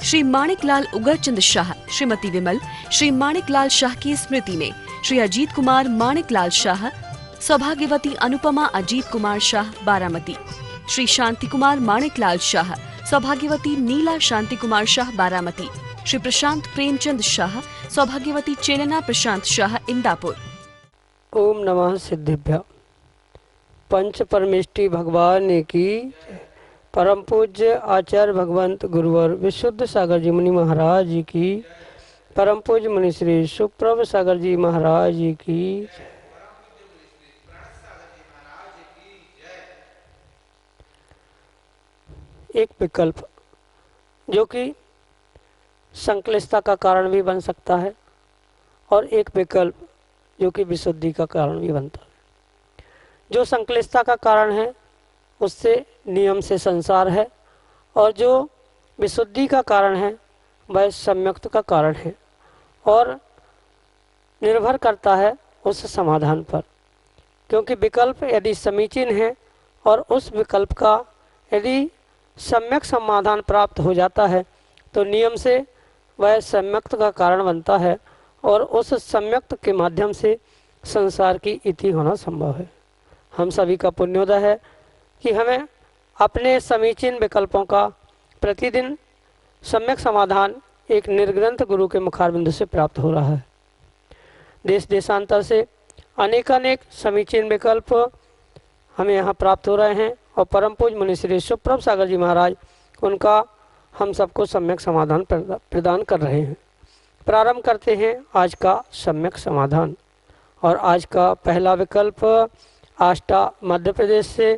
श्री माणिकलाल उगरचंद शाह, श्रीमती विमल, श्री माणिकलाल शाह की स्मृति में श्री अजीत कुमार माणिकलाल शाह, सौभाग्यवती अनुपमा अजीत कुमार शाह बारामती, श्री शांति कुमार माणिकलाल शाह, सौभाग्यवती नीला शांति कुमार शाह बारामती, श्री प्रशांत प्रेमचंद शाह, सौभाग्यवती चेलना प्रशांत शाह इंदापुर। ओम नमः सिद्धिभ्य। पंच परमेष्टि भगवान की परम पूज्य आचार्य भगवंत गुरुवर विशुद्ध सागर जी मुनि महाराज जी की, परम पूज्य मुनि श्री सुप्रभ सागर जी महाराज जी की। एक विकल्प जो कि संक्लिष्टता का कारण भी बन सकता है और एक विकल्प जो कि विशुद्धि का कारण भी बनता है। जो संक्लिष्टता का कारण है उससे नियम से संसार है और जो विशुद्धि का कारण है वह सम्यक्त का कारण है और निर्भर करता है उस समाधान पर, क्योंकि विकल्प यदि समीचीन है और उस विकल्प का यदि सम्यक समाधान प्राप्त हो जाता है तो नियम से वह सम्यक्त का कारण बनता है और उस सम्यक्त के माध्यम से संसार की इति होना संभव है। हम सभी का पुण्योदय है कि हमें अपने समीचीन विकल्पों का प्रतिदिन सम्यक समाधान एक निर्ग्रंथ गुरु के मुखारबिंद से प्राप्त हो रहा है। देश देशांतर से अनेकानेक समीचीन विकल्प हमें यहाँ प्राप्त हो रहे हैं और परम पूज्य मुनि श्री सुप्रभ सागर जी महाराज उनका हम सबको सम्यक समाधान प्रदान कर रहे हैं। प्रारंभ करते हैं आज का सम्यक समाधान। और आज का पहला विकल्प आष्टा मध्य प्रदेश से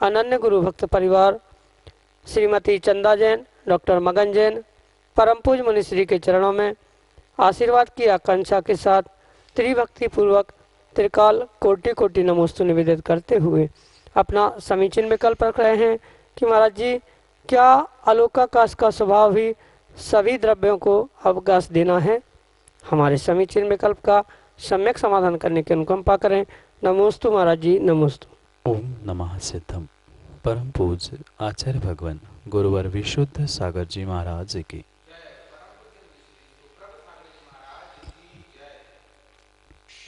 अनन्य गुरु भक्त परिवार श्रीमती चंदा जैन, डॉक्टर मगन जैन परम पूज्य मुनि श्री के चरणों में आशीर्वाद की आकांक्षा के साथ त्रिभक्ति पूर्वक त्रिकाल कोटि कोटि नमोस्तु निवेदित करते हुए अपना समीचीन विकल्प रख रहे हैं कि महाराज जी, क्या अलोकाकाश का स्वभाव भी सभी द्रव्यों को अवकाश देना है? हमारे समीचीन विकल्प का सम्यक समाधान करने की अनुकंपा करें। नमोस्तु महाराज जी, नमोस्तु। ओम नमः सिद्धम। परम पूज्य आचार्य भगवान गुरुवर विशुद्ध सागर जी महाराज की।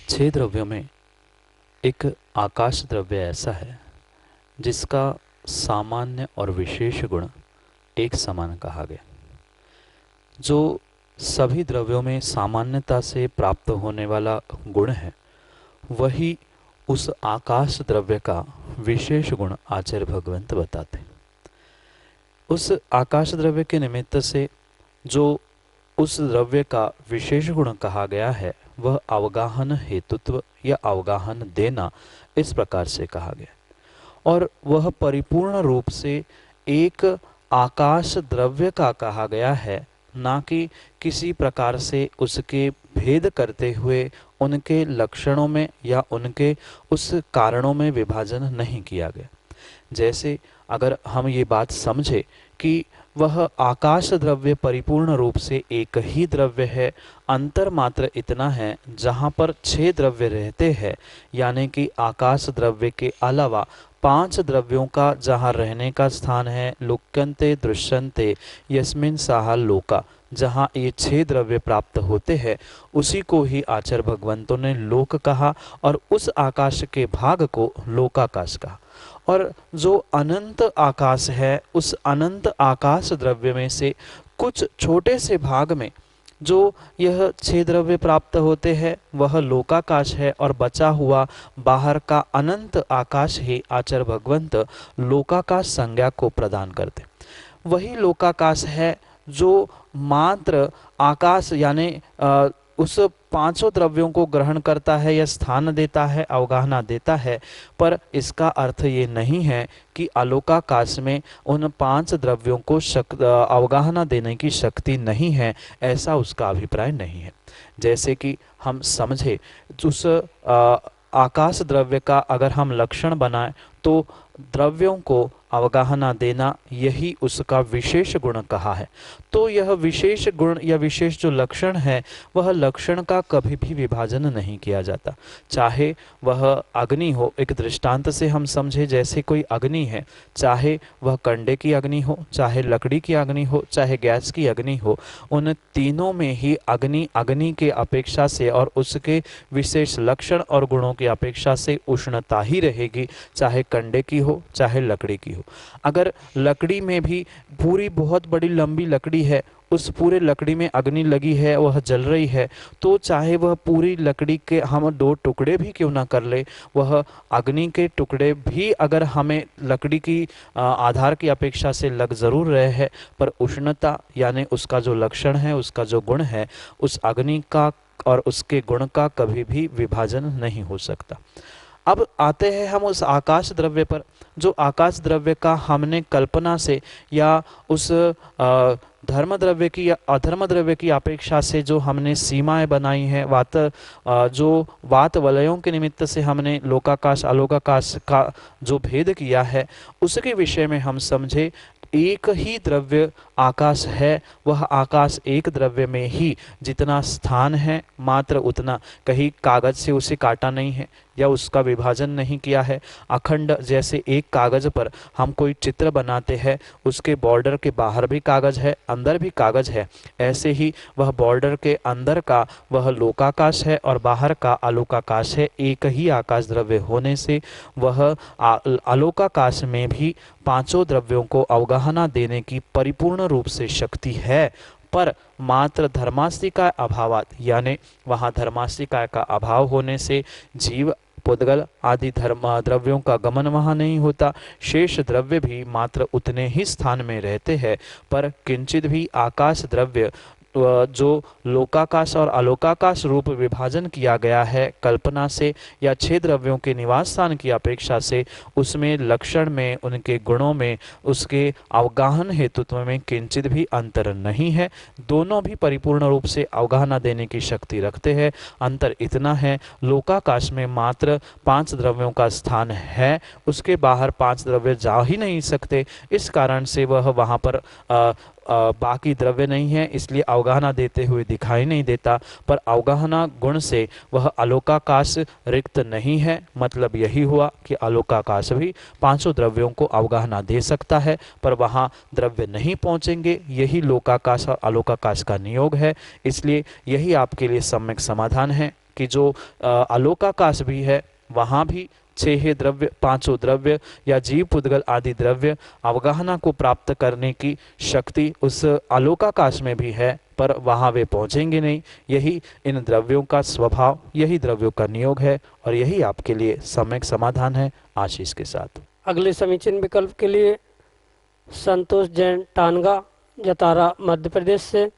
छह द्रव्यों में एक आकाश द्रव्य ऐसा है जिसका सामान्य और विशेष गुण एक समान कहा गया। जो सभी द्रव्यों में सामान्यता से प्राप्त होने वाला गुण है वही उस आकाश द्रव्य का विशेष गुण आचार्य भगवंत बताते हैं। उस आकाश द्रव्य के निमित्त से जो उस द्रव्य का विशेष गुण कहा गया है वह अवगाहन हेतुत्व या अवगाहन देना इस प्रकार से कहा गया और वह परिपूर्ण रूप से एक आकाश द्रव्य का कहा गया है, ना कि किसी प्रकार से उसके भेद करते हुए उनके लक्षणों में या उनके उस कारणों में विभाजन नहीं किया गया। जैसे अगर हम ये बात समझे कि वह आकाश द्रव्य परिपूर्ण रूप से एक ही द्रव्य है, अंतर मात्र इतना है जहाँ पर 6 द्रव्य रहते हैं, यानी कि आकाश द्रव्य के अलावा 5 द्रव्यों का जहाँ रहने का स्थान है, लुक्यन्ते दृश्यन्ते यस्मिन् साहा लोका, जहाँ ये 6 द्रव्य प्राप्त होते हैं उसी को ही आचार्य भगवंतों ने लोक कहा और उस आकाश के भाग को लोकाकाश कहा। और जो अनंत आकाश है उस अनंत आकाश द्रव्य में से कुछ छोटे से भाग में जो यह 6 द्रव्य प्राप्त होते हैं वह लोकाकाश है और बचा हुआ बाहर का अनंत आकाश ही आचार्य भगवंत लोकाकाश संज्ञा को प्रदान करते। वही लोकाकाश है जो मात्र आकाश यानी उस 5 द्रव्यों को ग्रहण करता है या स्थान देता है, अवगाहना देता है, पर इसका अर्थ ये नहीं है कि अलोकाकाश में उन 5 द्रव्यों को अवगाहना देने की शक्ति नहीं है, ऐसा उसका अभिप्राय नहीं है। जैसे कि हम समझे उस आकाश द्रव्य का अगर हम लक्षण बनाएं तो द्रव्यों को अवगाहना देना, यही उसका विशेष गुण कहा है। तो यह विशेष गुण या विशेष जो लक्षण है, वह लक्षण का कभी भी विभाजन नहीं किया जाता। चाहे वह अग्नि हो, एक दृष्टांत से हम समझे, जैसे कोई अग्नि है, चाहे वह कंडे की अग्नि हो, चाहे लकड़ी की अग्नि हो, चाहे गैस की अग्नि हो, उन तीनों में ही अग्नि अग्नि के अपेक्षा से और उसके विशेष लक्षण और गुणों की अपेक्षा से उष्णता ही रहेगी, चाहे कंडे की हो चाहे लकड़ी की हो। अगर लकड़ी में भी पूरी बहुत बड़ी लंबी लकड़ी है, उस पूरे लकड़ी में अग्नि लगी है, वह जल रही है, तो चाहे वह पूरी लकड़ी के हम 2 टुकड़े भी क्यों ना कर ले, वह अग्नि के टुकड़े भी अगर हमें लकड़ी की आधार की अपेक्षा से लग ज़रूर रहे हैं, पर उष्णता यानी उसका जो लक्षण है, उसका जो गुण है, उस अग्नि का और उसके गुण का कभी भी विभाजन नहीं हो सकता। अब आते हैं हम उस आकाश द्रव्य पर, जो आकाश द्रव्य का हमने कल्पना से या उस धर्म द्रव्य की या अधर्म द्रव्य की अपेक्षा से जो हमने सीमाएं बनाई हैं, जो वात वलयों के निमित्त से हमने लोकाकाश अलोकाकाश का जो भेद किया है, उसके विषय में हम समझे एक ही द्रव्य आकाश है। वह आकाश एक द्रव्य में ही जितना स्थान है मात्र उतना, कहीं कागज से उसे काटा नहीं है या उसका विभाजन नहीं किया है। अखंड जैसे एक कागज पर हम कोई चित्र बनाते हैं, उसके बॉर्डर के बाहर भी कागज है, अंदर भी कागज है, ऐसे ही वह बॉर्डर के अंदर का वह लोकाकाश है और बाहर का अलोकाकाश है। एक ही आकाश द्रव्य होने से वह अलोकाकाश में भी पांचों द्रव्यों को अवगाहना देने की परिपूर्ण रूप से शक्ति है, पर मात्र धर्मास्तिका अभावात, यानी वहाँ धर्मास्तिका का अभाव होने से जीव पुद्गल आदि द्रव्यों का गमन वहाँ नहीं होता। शेष द्रव्य भी मात्र उतने ही स्थान में रहते हैं, पर किंचित भी आकाश द्रव्य जो लोकाकाश और अलोकाकाश रूप विभाजन किया गया है कल्पना से या 6 द्रव्यों के निवास स्थान की अपेक्षा से, उसमें लक्षण में, उनके गुणों में, उसके अवगाहन हेतुत्व में किंचित भी अंतर नहीं है। दोनों भी परिपूर्ण रूप से अवगाहना देने की शक्ति रखते हैं। अंतर इतना है, लोकाकाश में मात्र 5 द्रव्यों का स्थान है, उसके बाहर 5 द्रव्य जा ही नहीं सकते। इस कारण से वह वहाँ पर बाकी द्रव्य नहीं है, इसलिए अवगाहना देते हुए दिखाई नहीं देता। पर अवगाहना गुण से वह अलोकाकाश रिक्त नहीं है। मतलब यही हुआ कि अलोकाकाश भी 500 द्रव्यों को अवगाहना दे सकता है, पर वहाँ द्रव्य नहीं पहुँचेंगे। यही लोकाकाश और अलोकाकाश का नियोग है। इसलिए यही आपके लिए सम्यक समाधान है कि जो अलोकाकाश भी है, वहाँ भी 6 द्रव्य, 500 द्रव्य या जीव पुद्गल आदि द्रव्य अवगाहना को प्राप्त करने की शक्ति उस अलोकाकाश में भी है, पर वहाँ वे पहुँचेंगे नहीं। यही इन द्रव्यों का स्वभाव, यही द्रव्यों का नियोग है और यही आपके लिए सम्यक समाधान है आशीष के साथ। अगले समीचीन विकल्प के लिए संतोष जैन टानगा जतारा मध्य प्रदेश से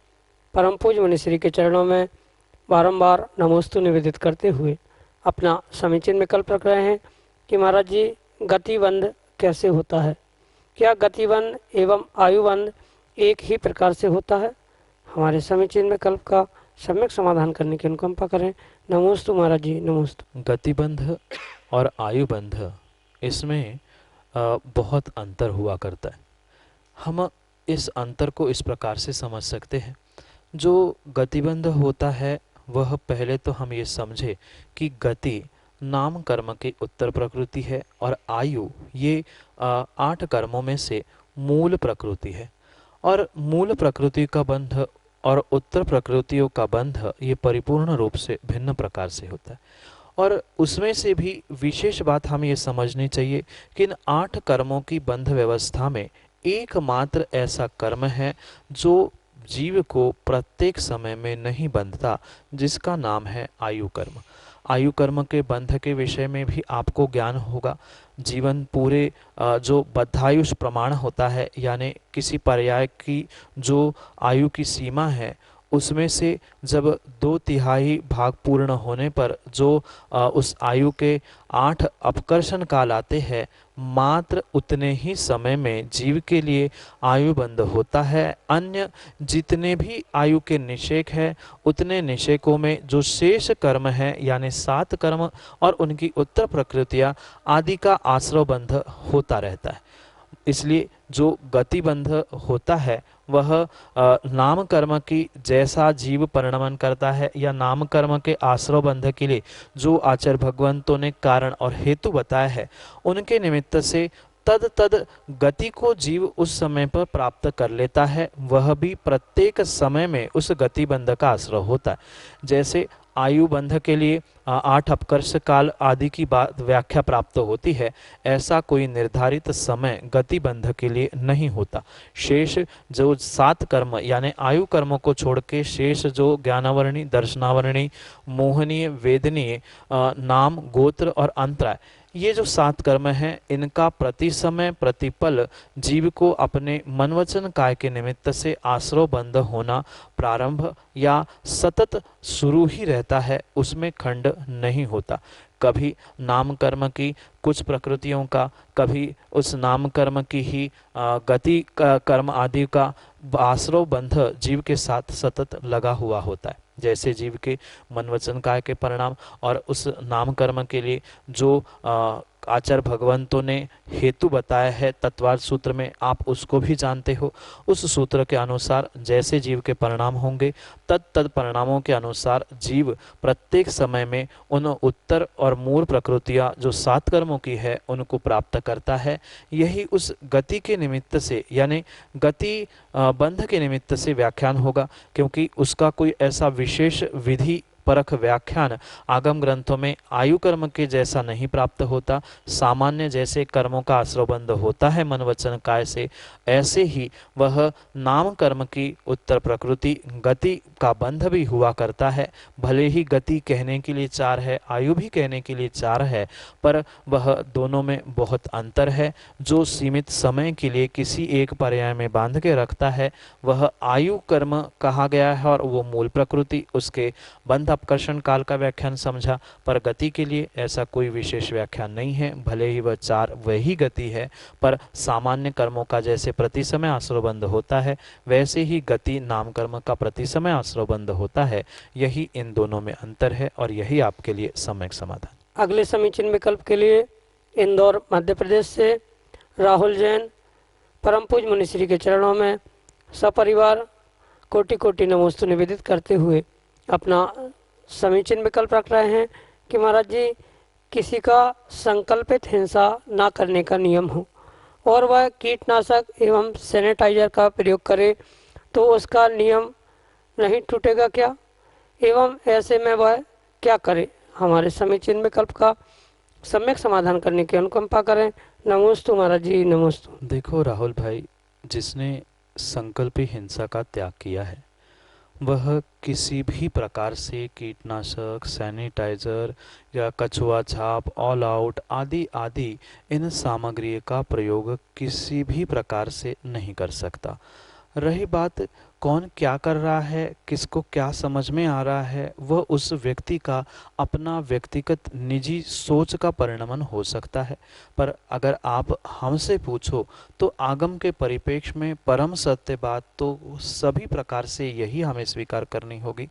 परम पूज्य मुनिश्री के चरणों में बारंबार नमोस्तु निवेदित करते हुए अपना समीचीन विकल्प रख रहे हैं कि महाराज जी, गतिबंध कैसे होता है? क्या गतिबंध एवं आयुबंध एक ही प्रकार से होता है? हमारे समीचीन विकल्प का सम्यक समाधान करने की अनुकंपा करें। नमोस्तु महाराज जी, नमोस्तु। गतिबंध और आयुबंध, इसमें बहुत अंतर हुआ करता है। हम इस अंतर को इस प्रकार से समझ सकते हैं। जो गतिबंध होता है वह पहले तो हम ये समझे कि गति नाम कर्म की उत्तर प्रकृति है और आयु ये 8 कर्मों में से मूल प्रकृति है। और मूल प्रकृति का बंध और उत्तर प्रकृतियों का बंध ये परिपूर्ण रूप से भिन्न प्रकार से होता है। और उसमें से भी विशेष बात हमें ये समझनी चाहिए कि इन 8 कर्मों की बंध व्यवस्था में एकमात्र ऐसा कर्म है जो जीव को प्रत्येक समय में नहीं बंधता, जिसका नाम है आयु कर्म। आयु कर्म के बंध के विषय में भी आपको ज्ञान होगा। जीवन पूरे जो बद्धायुष प्रमाण होता है, यानी किसी पर्याय की जो आयु की सीमा है, उसमें से जब 2/3 भाग पूर्ण होने पर जो उस आयु के 8 अपकर्षण काल आते हैं, मात्र उतने ही समय में जीव के लिए आयु बंध होता है। अन्य जितने भी आयु के निषेक है, उतने निषेकों में जो शेष कर्म है, यानी 7 कर्म और उनकी उत्तर प्रकृतियाँ आदि का आश्रव बंध होता रहता है। इसलिए जो गतिबंध होता है वह नाम कर्म की जैसा जीव परिणमन करता है या नाम कर्म के आश्रव बंध के लिए जो आचार्य भगवंतों ने कारण और हेतु बताया है उनके निमित्त से तद तद गति को जीव उस समय पर प्राप्त कर लेता है, वह भी प्रत्येक समय में उस गति बंध का आश्रय होता है। जैसे आयु बंध के लिए 8 अपकर्ष काल आदि की बात व्याख्या प्राप्त होती है, ऐसा कोई निर्धारित समय गति बंध के लिए नहीं होता। शेष जो 7 कर्म यानी आयु कर्मों को छोड़ के शेष जो ज्ञानावरणी, दर्शनावरणी, मोहनीय, वेदनीय, नाम, गोत्र और अंतराय, ये जो 7 कर्म हैं इनका प्रति समय प्रतिपल जीव को अपने मनवचन काय के निमित्त से आश्रव बंध होना प्रारंभ या सतत शुरू ही रहता है, उसमें खंड नहीं होता। कभी नाम कर्म की कुछ प्रकृतियों का, कभी उस नाम कर्म की ही गति कर्म आदि का आश्रव बंध जीव के साथ सतत लगा हुआ होता है। जैसे जीव के मनवचन काय के परिणाम और उस नाम कर्म के लिए जो आचार्य भगवंतों ने हेतु बताया है तत्वार्थ सूत्र में, आप उसको भी जानते हो। उस सूत्र के अनुसार जैसे जीव के परिणाम होंगे तद परिणामों के अनुसार जीव प्रत्येक समय में उन उत्तर और मूल प्रकृतियां जो 7 कर्मों की है उनको प्राप्त करता है। यही उस गति के निमित्त से यानी गति बंध के निमित्त से व्याख्यान होगा, क्योंकि उसका कोई ऐसा विशेष विधि परख व्याख्यान आगम ग्रंथों में आयु कर्म के जैसा नहीं प्राप्त होता। सामान्य जैसे कर्मों का आश्रवबंध होता है मन वचन काय से, ऐसे ही वह नाम कर्म की उत्तर प्रकृति गति का बंध भी हुआ करता है। भले ही गति कहने के लिए 4 है, आयु भी कहने के लिए 4 है, पर वह दोनों में बहुत अंतर है। जो सीमित समय के लिए किसी एक पर्याय में बांध के रखता है वह आयु कर्म कहा गया है और वो मूल प्रकृति उसके बंध अपकर्षण काल का व्याख्यान समझा, पर गति के लिए ऐसा कोई विशेष व्याख्यान नहीं है। भले ही वह 4 वही गति है, पर सामान्य कर्मों का जैसे प्रति समय आश्रवबंध होता है वैसे ही गति नाम कर्म का प्रति समय आश्रवबंध होता है। यही इन दोनों में अंतर है और यही आपके लिए सम्यक समाधान। अगले समीचीन विकल्प के लिए इंदौर मध्य प्रदेश से राहुल जैन परम पूज मुनिश्री के चरणों में सपरिवार कोटि कोटि नमोस्तु निवेदित करते हुए अपना समीचीन विकल्प रख रहे हैं कि महाराज जी किसी का संकल्पित हिंसा ना करने का नियम हो और वह कीटनाशक एवं सैनिटाइजर का प्रयोग करे तो उसका नियम नहीं टूटेगा क्या, एवं ऐसे में वह क्या करे। हमारे समीचीन विकल्प का सम्यक समाधान करने की अनुकंपा करें। नमोस्तु महाराज जी, नमोस्तु। देखो राहुल भाई, जिसने संकल्पी हिंसा का त्याग किया है वह किसी भी प्रकार से कीटनाशक, सैनिटाइजर या कछुआ छाप, ऑल आउट आदि आदि इन सामग्री का प्रयोग किसी भी प्रकार से नहीं कर सकता। रही बात कौन क्या कर रहा है, किसको क्या समझ में आ रहा है, वह उस व्यक्ति का अपना व्यक्तिगत निजी सोच का परिणमन हो सकता है। पर अगर आप हमसे पूछो तो आगम के परिप्रेक्ष्य में परम सत्य बात तो सभी प्रकार से यही हमें स्वीकार करनी होगी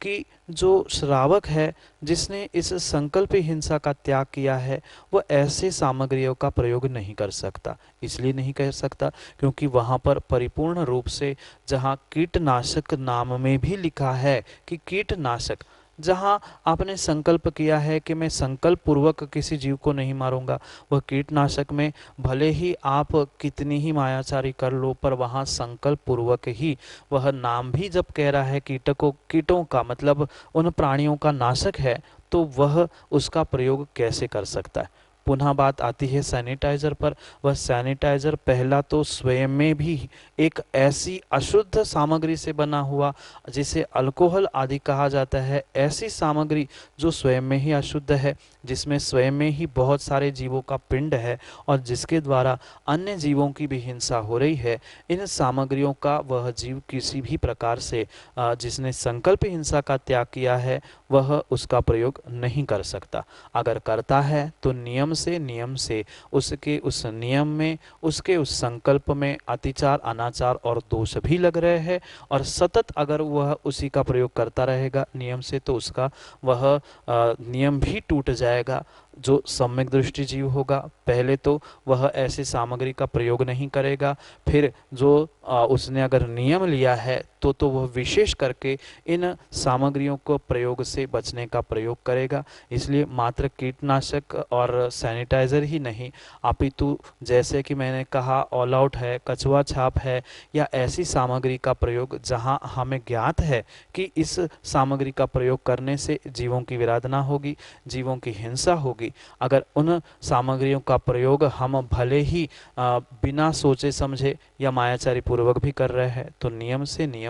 कि जो श्रावक है जिसने इस संकल्प हिंसा का त्याग किया है वह ऐसे सामग्रियों का प्रयोग नहीं कर सकता। इसलिए नहीं कर सकता क्योंकि वहाँ पर परिपूर्ण रूप से जहाँ कीटनाशक नाम में भी लिखा है कि कीटनाशक, जहाँ आपने संकल्प किया है कि मैं संकल्प पूर्वक किसी जीव को नहीं मारूंगा, वह कीटनाशक में भले ही आप कितनी ही मायाचारी कर लो पर वहाँ संकल्प पूर्वक ही वह नाम भी जब कह रहा है कीटों का मतलब उन प्राणियों का नाशक है, तो वह उसका प्रयोग कैसे कर सकता है। पुनः बात आती है सैनिटाइज़र पर। वह सैनिटाइज़र पहला तो स्वयं में भी एक ऐसी अशुद्ध सामग्री से बना हुआ जिसे अल्कोहल आदि कहा जाता है, ऐसी सामग्री जो स्वयं में ही अशुद्ध है, जिसमें स्वयं में ही बहुत सारे जीवों का पिंड है और जिसके द्वारा अन्य जीवों की भी हिंसा हो रही है। इन सामग्रियों का वह जीव किसी भी प्रकार से जिसने संकल्प हिंसा का त्याग किया है वह उसका प्रयोग नहीं कर सकता। अगर करता है तो नियम से उसके उस नियम में, उसके उस संकल्प में अतिचार, अनाचार और दोष भी लग रहे हैं और सतत अगर वह उसी का प्रयोग करता रहेगा नियम से तो उसका वह नियम भी टूट जाएगा। जो सम्यक दृष्टि जीव होगा पहले तो वह ऐसी सामग्री का प्रयोग नहीं करेगा, फिर जो उसने अगर नियम लिया है तो वह विशेष करके इन सामग्रियों को प्रयोग से बचने का प्रयोग करेगा। इसलिए मात्र कीटनाशक और सैनिटाइज़र ही नहीं, अपितु जैसे कि मैंने कहा ऑल आउट है, कछुआ छाप है, या ऐसी सामग्री का प्रयोग जहां हमें ज्ञात है कि इस सामग्री का प्रयोग करने से जीवों की विराधना होगी, जीवों की हिंसा होगी, अगर उन सामग्रियों का प्रयोग हम भले ही बिना सोचे समझे या मायाचारी पूर्वक भी कर रहे हैं तो नियम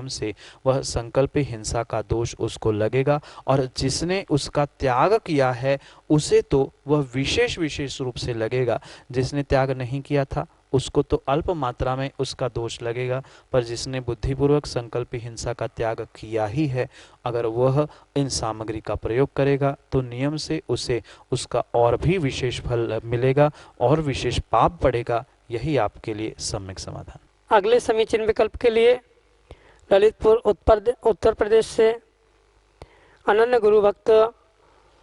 से वह संकल्प हिंसा का दोष उसको लगेगा, और जिसने उसका त्याग किया है उसे तो वह विशेष रूप से लगेगा। जिसने त्याग नहीं किया था उसको तो अल्प मात्रा में उसका दोष लगेगा, पर जिसने बुद्धिपूर्वक संकल्प हिंसा का त्याग किया ही है, अगर वह इन सामग्री का प्रयोग करेगा तो नियम से उसे उसका और भी विशेष फल मिलेगा और विशेष पाप पड़ेगा। यही आपके लिए सम्यक समाधान। अगले समीचीन विकल्प के लिए ललितपुर उत्तर प्रदेश से अनन्य गुरु भक्त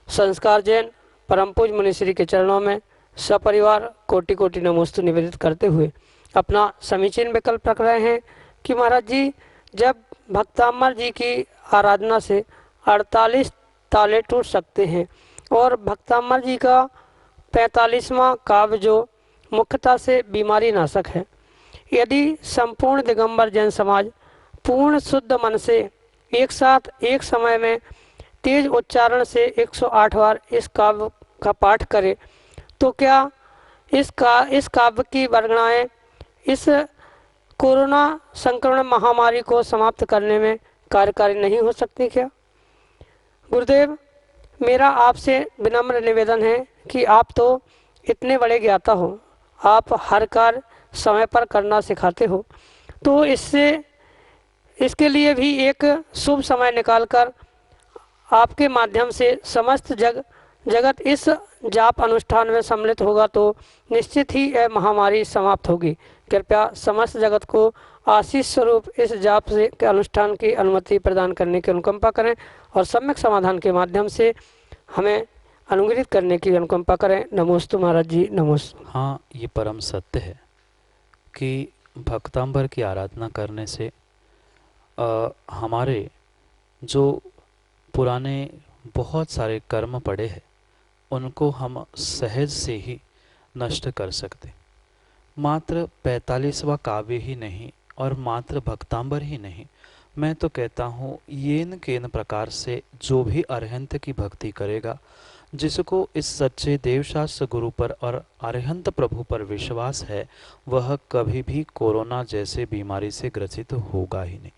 संस्कार जैन परम पूज मुनिश्री के चरणों में सपरिवार कोटि कोटि नमोस्तु निवेदित करते हुए अपना समीचीन विकल्प रख रहे हैं कि महाराज जी, जब भक्तामर जी की आराधना से 48 ताले टूट सकते हैं और भक्तामर जी का 45वां काव्य जो मुख्यतः से बीमारी नाशक है, यदि संपूर्ण दिगंबर जैन समाज पूर्ण शुद्ध मन से एक साथ एक समय में तेज उच्चारण से 108 बार इस काव्य का पाठ करे तो क्या इस काव्य की वर्णनाएं इस कोरोना संक्रमण महामारी को समाप्त करने में कार्यकारी नहीं हो सकती क्या? गुरुदेव, मेरा आपसे विनम्र निवेदन है कि आप तो इतने बड़े ज्ञाता हो, आप हर कार्य समय पर करना सिखाते हो, तो इसके लिए भी एक शुभ समय निकालकर आपके माध्यम से समस्त जगत इस जाप अनुष्ठान में सम्मिलित होगा तो निश्चित ही यह महामारी समाप्त होगी। कृपया समस्त जगत को आशीष स्वरूप इस जाप से के अनुष्ठान की अनुमति प्रदान करने की अनुकंपा करें और सम्यक समाधान के माध्यम से हमें अनुग्रहित करने की अनुकंपा करें। नमोस्तु महाराज जी, नमोस्तु। हाँ, ये परम सत्य है कि भक्तांबर की आराधना करने से हमारे जो पुराने बहुत सारे कर्म पड़े हैं उनको हम सहज से ही नष्ट कर सकते। मात्र 45वां काव्य ही नहीं और मात्र भक्तांबर ही नहीं, मैं तो कहता हूँ येन केन प्रकार से जो भी अरहंत की भक्ति करेगा, जिसको इस सच्चे देवशास्त्र गुरु पर और अरहंत प्रभु पर विश्वास है, वह कभी भी कोरोना जैसे बीमारी से ग्रसित होगा ही नहीं।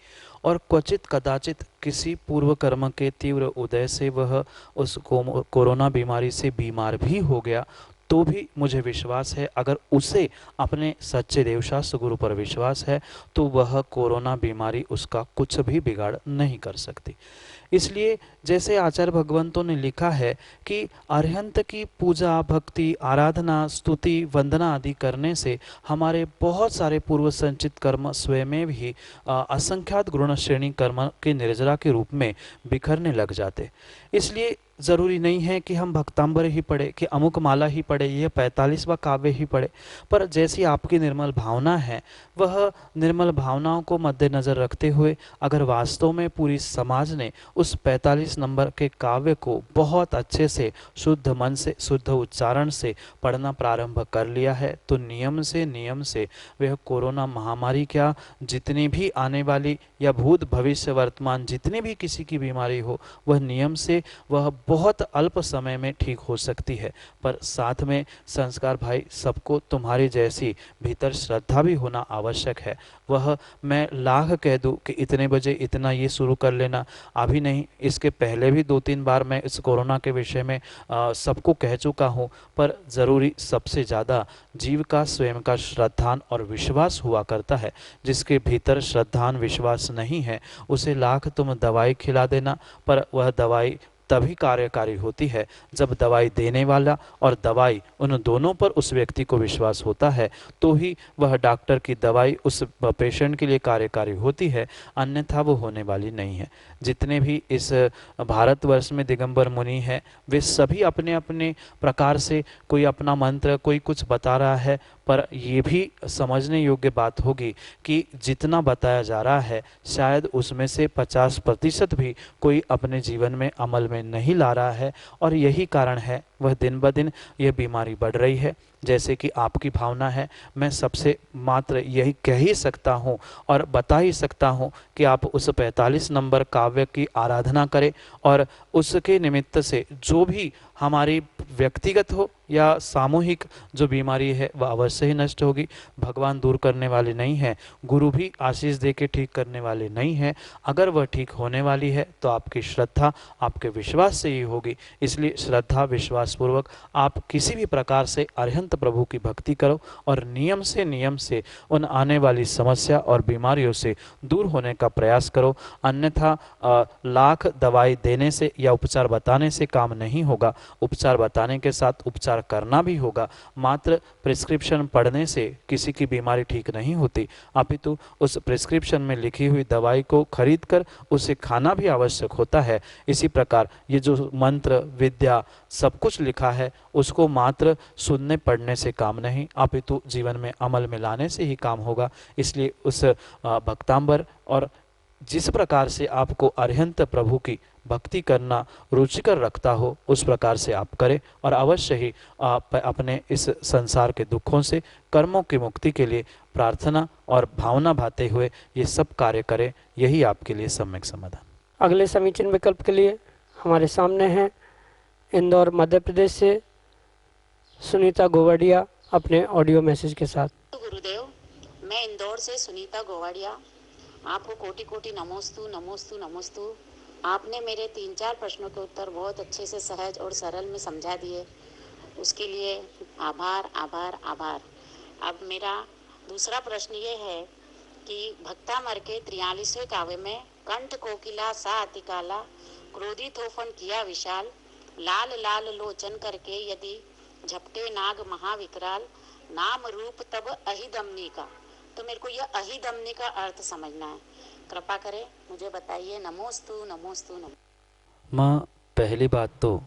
और क्वचित कदाचित किसी पूर्व कर्म के तीव्र उदय से वह उस कोरोना बीमारी से बीमार भी हो गया तो भी मुझे विश्वास है, अगर उसे अपने सच्चे देवशास्त्र गुरु पर विश्वास है तो वह कोरोना बीमारी उसका कुछ भी बिगाड़ नहीं कर सकती। इसलिए जैसे आचार्य भगवंतों ने लिखा है कि अरहंत की पूजा, भक्ति, आराधना, स्तुति, वंदना आदि करने से हमारे बहुत सारे पूर्व संचित कर्म स्वयं में भी असंख्यात गुण श्रेणी कर्म के निर्जरा के रूप में बिखरने लग जाते। इसलिए ज़रूरी नहीं है कि हम भक्तांबर ही पढ़े, कि अमुक माला ही पढ़े, यह 45वां काव्य ही पढ़े, पर जैसी आपकी निर्मल भावना है वह निर्मल भावनाओं को मद्देनज़र रखते हुए अगर वास्तव में पूरी समाज ने उस 45 नंबर के काव्य को बहुत अच्छे से शुद्ध मन से शुद्ध उच्चारण से पढ़ना प्रारंभ कर लिया है तो नियम से वह कोरोना महामारी क्या, जितनी भी आने वाली या भूत भविष्य वर्तमान जितनी भी किसी की बीमारी हो, वह नियम से वह बहुत अल्प समय में ठीक हो सकती है। पर साथ में संस्कार भाई, सबको तुम्हारी जैसी भीतर श्रद्धा भी होना आवश्यक है। वह मैं लाख कह दूं कि इतने बजे इतना ये शुरू कर लेना, अभी नहीं, इसके पहले भी 2-3 बार मैं इस कोरोना के विषय में सबको कह चुका हूँ, पर ज़रूरी सबसे ज़्यादा जीव का स्वयं का श्रद्धान और विश्वास हुआ करता है। जिसके भीतर श्रद्धान विश्वास नहीं है उसे लाख तुम दवाई खिला देना, पर वह दवाई तभी कार्यकारी होती है जब दवाई देने वाला और दवाई उन दोनों पर उस व्यक्ति को विश्वास होता है, तो ही वह डॉक्टर की दवाई उस पेशेंट के लिए कार्यकारी होती है, अन्यथा वो होने वाली नहीं है। जितने भी इस भारतवर्ष में दिगंबर मुनि हैं, वे सभी अपने अपने प्रकार से कोई अपना मंत्र, कोई कुछ बता रहा है, पर ये भी समझने योग्य बात होगी कि जितना बताया जा रहा है शायद उसमें से 50% भी कोई अपने जीवन में अमल में नहीं ला रहा है, और यही कारण है वह दिन ब दिन यह बीमारी बढ़ रही है। जैसे कि आपकी भावना है, मैं सबसे मात्र यही कह ही सकता हूँ और बता ही सकता हूँ कि आप उस 45 नंबर काव्य की आराधना करें, और उसके निमित्त से जो भी हमारी व्यक्तिगत हो या सामूहिक जो बीमारी है वह अवश्य ही नष्ट होगी। भगवान दूर करने वाले नहीं हैं, गुरु भी आशीष दे के ठीक करने वाले नहीं हैं। अगर वह ठीक होने वाली है तो आपकी श्रद्धा, आपके विश्वास से ही होगी। इसलिए श्रद्धा विश्वास पूर्वक आप किसी भी प्रकार से अरिहंत प्रभु की भक्ति करो और नियम से उन आने वाली समस्या और बीमारियों से दूर होने का प्रयास करो। अन्यथा लाख दवाई देने से या उपचार बताने से काम नहीं होगा। उपचार बताने के साथ उपचार करना भी होगा। मात्र प्रिस्क्रिप्शन पढ़ने से किसी की बीमारी ठीक नहीं होती, अपितु उस प्रिस्क्रिप्शन में लिखी हुई दवाई को खरीदकर उसे खाना भी आवश्यक होता है। इसी प्रकार ये जो मंत्र विद्या सब कुछ लिखा है उसको मात्र सुनने पढ़ने से काम नहीं, अपितु जीवन में अमल में लाने से ही काम होगा। इसलिए उस भक्तांबर और जिस प्रकार से आपको अरिहंत प्रभु की भक्ति करना रुचिकर रखता हो उस प्रकार से आप करें, और अवश्य ही आप अपने इस संसार के दुखों से, कर्मों की मुक्ति के लिए प्रार्थना और भावना भाते हुए ये सब कार्य करें। यही आपके लिए सम्यक समाधान। अगले समीचीन विकल्प के लिए हमारे सामने हैं इंदौर मध्य प्रदेश से सुनीता गोवड़िया अपने ऑडियो मैसेज के साथ। गुरुदेव, मैं इंदौर से सुनीता गोवाड़िया, आपको कोटि कोटि नमोस्तु नमोस्तु नमोस्तु। आपने मेरे 3-4 प्रश्नों के उत्तर बहुत अच्छे से सहज और सरल में समझा दिए, उसके लिए आभार आभार आभार। अब मेरा दूसरा प्रश्न ये है कि भक्तामर के 43वें काव्य में कंठ कोकिला सा अति काला, क्रोधित होफन किया विशाल, लाल लाल लोचन करके यदि झपटे नाग महाविकराल, नाम रूप तब अहिदमनी का। तो मेरे को यह अहिदमनी का अर्थ समझना है, कृपा करें मुझे बताइए। नमोस्तु नमोस्तु नमो। माँ, पहली बात तो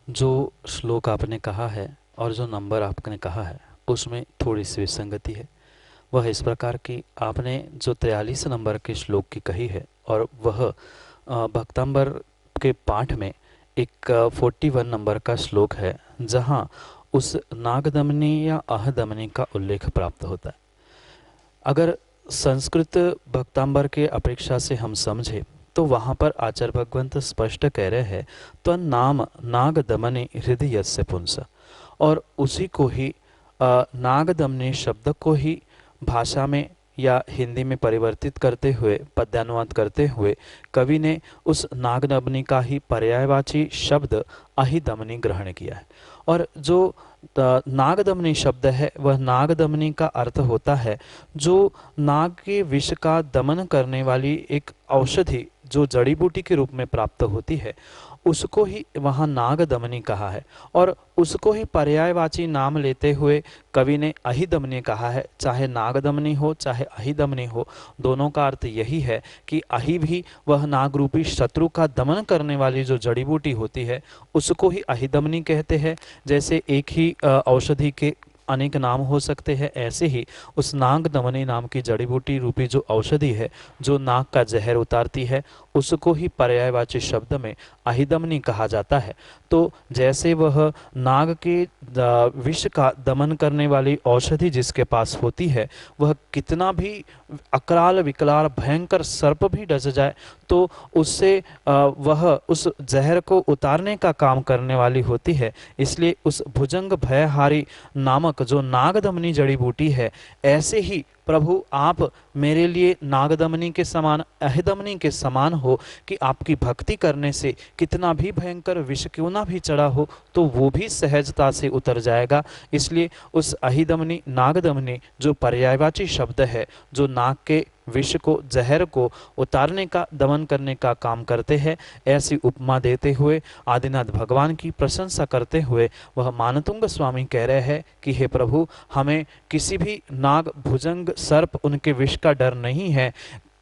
जो श्लोक आपने कहा है और जो नंबर आपने कहा है उसमें थोड़ी सी विसंगति है। वह इस प्रकार की, आपने जो 43 नंबर के श्लोक की कही है और वह भक्तांबर के पाठ में एक 41 नंबर का श्लोक है जहाँ उस नागदमनी या अहदमनी का उल्लेख प्राप्त होता है। अगर संस्कृत भक्तांबर के अपेक्षा से हम समझे तो वहाँ पर आचार्य भगवंत स्पष्ट कह रहे हैं तो नाम नागदमनी हृदय यस्य पुंस, और उसी को ही नागदमनी शब्द को ही भाषा में या हिंदी में परिवर्तित करते हुए, पद्यानुवाद करते हुए कवि ने उस नागदमनी का ही पर्यायवाची शब्द अहिदमनी ग्रहण किया है। और जो नागदमनी शब्द है वह नागदमनी का अर्थ होता है जो नाग के विष का दमन करने वाली एक औषधि जो जड़ी बूटी के रूप में प्राप्त होती है, उसको ही वहाँ नागदमनी कहा है। और उसको ही पर्यायवाची नाम लेते हुए कवि ने अहिदमनी कहा है। चाहे नागदमनी हो चाहे अहिदमनी हो, दोनों का अर्थ यही है कि अहि भी वह नागरूपी शत्रु का दमन करने वाली जो जड़ी बूटी होती है उसको ही अहिदमनी कहते हैं। जैसे एक ही औषधि के अनेक नाम हो सकते हैं, ऐसे ही उस नागदमनी नाम की जड़ी बूटी रूपी जो औषधि है जो नाग का जहर उतारती है उसको ही पर्यायवाची शब्द में अहिदमनी कहा जाता है। तो जैसे वह नाग के विष का दमन करने वाली औषधि जिसके पास होती है, वह कितना भी अकराल विकराल भयंकर सर्प भी डस जाए तो उससे वह उस जहर को उतारने का काम करने वाली होती है। इसलिए उस भुजंग भयहारी नामक जो नागदमनी जड़ी बूटी है, ऐसे ही प्रभु आप मेरे लिए नागदमनी के समान अहिदमनी के समान हो कि आपकी भक्ति करने से कितना भी भयंकर विष क्यों ना भी चढ़ा हो तो वो भी सहजता से उतर जाएगा। इसलिए उस अहिदमनी नागदमनी जो पर्यायवाची शब्द है, जो नाग के विष को, जहर को उतारने का, दमन करने का काम करते हैं, ऐसी उपमा देते हुए आदिनाथ भगवान की प्रशंसा करते हुए वह मानतुंग स्वामी कह रहे हैं कि हे प्रभु, हमें किसी भी नाग, भुजंग, सर्प उनके विष का डर नहीं है,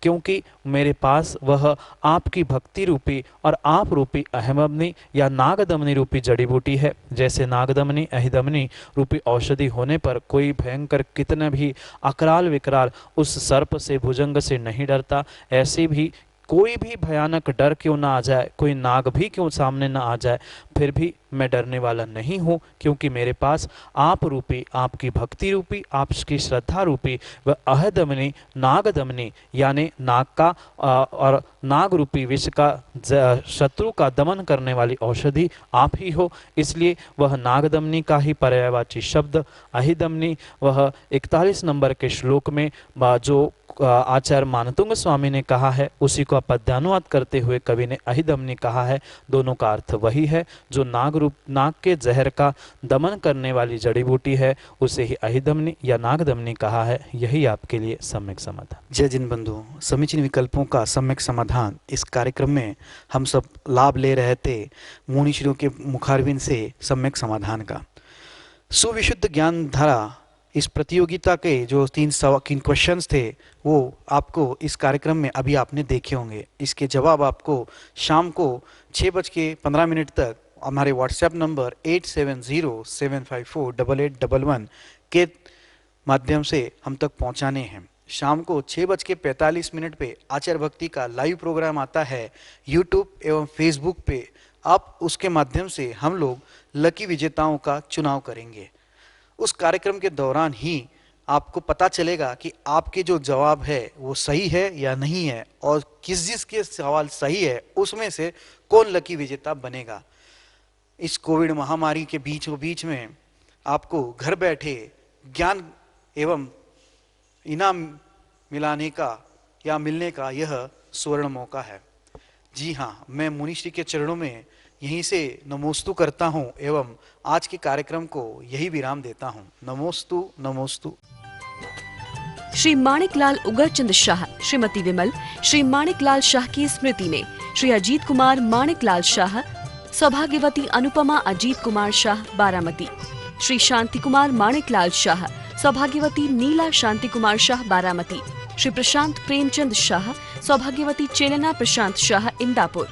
क्योंकि मेरे पास वह आपकी भक्ति रूपी और आप रूपी अहिदमनी या नागदमनी रूपी जड़ी बूटी है। जैसे नागदमनी, अहिदमनी रूपी औषधि होने पर कोई भयंकर कितना भी अकराल विकराल उस सर्प से, भुजंग से नहीं डरता, ऐसे भी कोई भी भयानक डर क्यों ना आ जाए, कोई नाग भी क्यों सामने ना आ जाए, फिर भी मैं डरने वाला नहीं हूँ, क्योंकि मेरे पास आप रूपी, आपकी भक्ति रूपी, आपकी श्रद्धा रूपी वह अहिदमनी नागदमनी यानी नाग का और नाग रूपी विष का, शत्रु का दमन करने वाली औषधि आप ही हो। इसलिए वह नागदमनी का ही पर्यायवाची शब्द अहिदमनी वह 41 नंबर के श्लोक में जो आचार्य मानतुंग स्वामी ने कहा है उसी को पद्यानुवाद करते हुए कवि ने अहिदमनी कहा है। दोनों का अर्थ वही है, जो नाग के जहर का दमन करने वाली जड़ी बूटी है उसे ही अहिदमनी या नागदमनी कहा है। यही आपके लिए सम्यक समाधान। जय जिन बंधु, समीचीन विकल्पों का सम्यक समाधान इस कार्यक्रम में हम सब लाभ ले रहे थे मुनिश्रियों के मुखारबिंद से सम्यक समाधान का। सुविशुद्ध ज्ञान धारा इस प्रतियोगिता के जो 3 क्वेश्चंस थे वो आपको इस कार्यक्रम में अभी आपने देखे होंगे। इसके जवाब आपको शाम को 6:15 तक हमारे व्हाट्सएप नंबर 8707548811 के माध्यम से हम तक पहुंचाने हैं। शाम को 6:45 पे आचार्य भक्ति का लाइव प्रोग्राम आता है यूट्यूब एवं फेसबुक पे। आप उसके माध्यम से हम लोग लकी विजेताओं का चुनाव करेंगे। उस कार्यक्रम के दौरान ही आपको पता चलेगा कि आपके जो जवाब है वो सही है या नहीं है, और जिसके सवाल सही है उसमें से कौन लकी विजेता बनेगा। इस कोविड महामारी के बीच में आपको घर बैठे ज्ञान एवं इनाम मिलाने का या मिलने का यह स्वर्ण मौका है। जी हाँ, मैं मुनिश्री के चरणों में यहीं से नमोस्तु करता हूँ एवं आज के कार्यक्रम को यही विराम देता हूँ। नमोस्तु नमोस्तु। श्री माणिकलाल उगरचंद शाह, श्रीमती विमल, श्री माणिकलाल शाह की स्मृति में श्री अजीत कुमार माणिकलाल शाह, सौभाग्यवती अनुपमा अजीत कुमार शाह बारामती, श्री शांति कुमार माणिकलाल शाह, सौभाग्यवती नीला शांति कुमार शाह बारामती, श्री प्रशांत प्रेमचंद शाह, सौभाग्यवती चेलना प्रशांत शाह इंदापुर,